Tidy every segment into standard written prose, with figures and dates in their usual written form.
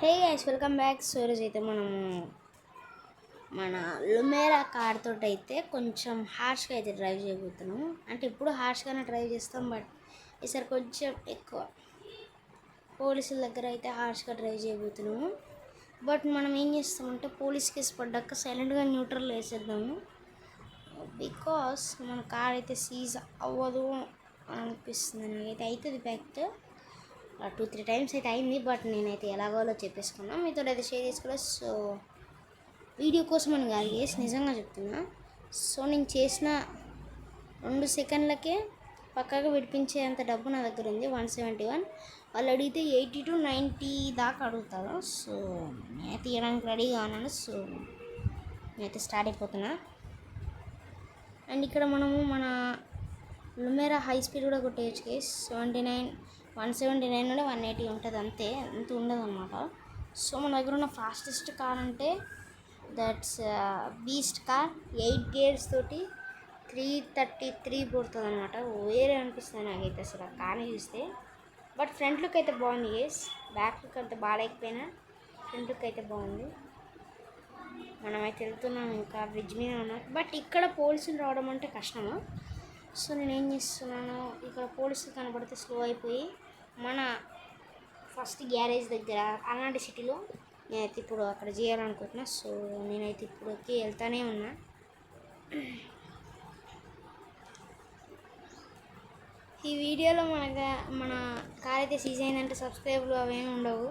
Hey guys, welcome back. So ఈరోజు అయితే మనము మన లుమేరా కార్ తోటి అయితే కొంచెం హార్ష్గా అయితే డ్రైవ్ చేయబోతున్నాము. అంటే ఇప్పుడు హార్ష్గానే డ్రైవ్ చేస్తాం, బట్ ఈసారి కొంచెం ఎక్కువ పోలీసుల దగ్గర అయితే హార్ష్గా డ్రైవ్ చేయబోతున్నాము. బట్ మనం ఏం చేస్తామంటే పోలీస్ కేసు పడ్డాక సైలెంట్గా న్యూట్రల్ వేసేద్దాము. బికాస్ మన కార్ అయితే సీజ్ అవ్వదు అనిపిస్తుంది. నాకైతే అవుతుంది ఫ్యాక్ట్. 2-3 టైమ్స్ అయితే అయింది, బట్ నేనైతే ఎలాగోలో చెప్పేసుకున్నా, మీతో అయితే షేర్ చేసుకోలేదు. సో వీడియో కోసం అని కాదు చేసి నిజంగా చెప్తున్నా. సో నేను చేసిన 2 సెకండ్లకే పక్కాగా విడిపించేంత డబ్బు నా దగ్గర ఉంది, 171. వాళ్ళు అడిగితే 80-90 దాకా అడుగుతారు. సో నేను తీయడానికి రెడీగా ఉన్నాను. సో నేనైతే స్టార్ట్ అయిపోతున్నా. అండ్ ఇక్కడ మనము మన లుమేరా హై స్పీడ్ కూడా కొట్టేయచ్చు కేస్. 179 నుండి 180 ఉంటుంది, అంతే, అంత ఉండదు అనమాట. సో మన దగ్గర ఉన్న ఫాస్టెస్ట్ కార్ అంటే దట్స్ బీస్ట్ కార్. 8 గేర్స్ తోటి 333 పడుతుంది అనమాట. వేరే అనిపిస్తుంది నాకైతే అసలు ఆ కార్ని చూస్తే. బట్ ఫ్రంట్ లుక్ అయితే బాగుంది గేస్. బ్యాక్ లుక్ అంత బాగాలేకపోయినా ఫ్రంట్ లుక్ అయితే బాగుంది. మనమైతే వెళ్తున్నాం, ఇంకా బ్రిడ్జ్ మీద ఉన్నాం. బట్ ఇక్కడ పోలీసులు రావడం అంటే కష్టము. సో నేను ఏం చేస్తున్నాను, ఇక్కడ పోలీసులు కనబడితే స్లో అయిపోయి మన ఫస్ట్ గ్యారేజ్ దగ్గర అలాంటి సిటీలో నేనైతే ఇప్పుడు అక్కడ చేయాలనుకుంటున్నా. సో నేనైతే ఇప్పుడుకి వెళ్తానే ఉన్నా. ఈ వీడియోలో మన కార్ అయితే సీజ్ అయిందంటే సబ్స్క్రైబ్లు అవేమి ఉండవు.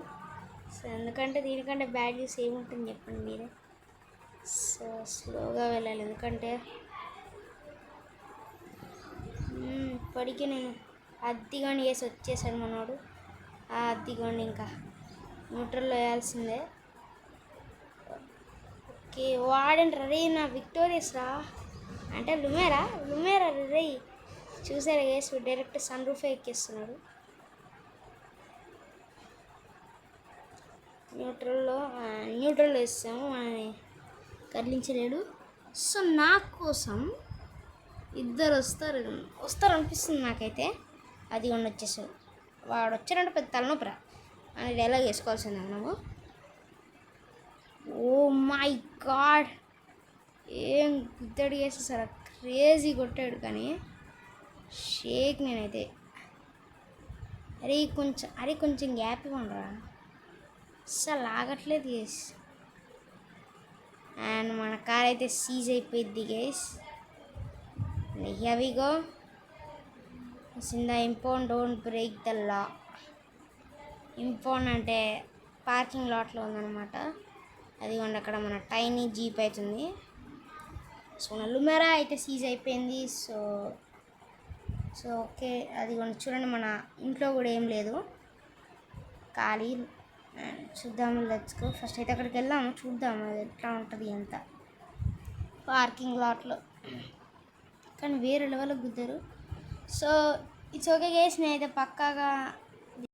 సో ఎందుకంటే దీనికంటే బ్యాడ్ న్యూస్ ఏముంటుంది చెప్పండి మీరే. సో స్లోగా వెళ్ళాలి, ఎందుకంటే ఇప్పటికీ నేను అద్దిగోండి వేసి వచ్చేసాడు మనోడు. ఆ అద్దిగోండి ఇంకా న్యూట్రల్లో వేయాల్సిందే. ఓకే, వాడండి రే నా విక్టోరియస్ రా, అంటే లుమేరా రే. చూసారా వేసి డైరెక్ట్ సన్ రూఫే ఎక్కేస్తున్నాడు. న్యూట్రల్లో వేస్తాము, మనని కదిలించలేడు. సో నా కోసం ఇద్దరు వస్తారు అనిపిస్తుంది నాకైతే. అది వచ్చేసాడు, వాడు వచ్చారంటే పెద్ద తలనొప్పరా అని డైలాగ్ వేసుకోవాల్సిందే మనము. ఓ మై గాడ్, ఏం గుద్దడి వేసేసారు, క్రేజీ కొట్టాడు. కానీ షేక్ నేనైతే కొంచెం గ్యాప్ ఇవ్వండిరా, అస్సలు ఆగట్లేదు గేస్. అండ్ మన కార్ అయితే సీజ్ అయిపోయింది gas. Here we go. In the impound, don't break the law. Impound అంటే పార్కింగ్ లాట్లో ఉందన్నమాట. అది అక్కడ మన టైనీ జీప్ అవుతుంది. సో మన లుమేరా అయితే సీజ్ అయిపోయింది. సో ఓకే, అది చూడండి, మన ఇంట్లో కూడా ఏం లేదు, ఖాళీ. చూద్దాము, లెట్స్ గో. ఫస్ట్ అయితే అక్కడికి వెళ్దాము, చూద్దాము అది ఎట్లా ఉంటుంది అంత పార్కింగ్ లాట్లో. కానీ వేరే లెవెల్లో గుద్దారు. సో ఇట్స్ ఓకే గైస్, నేనైతే పక్కాగా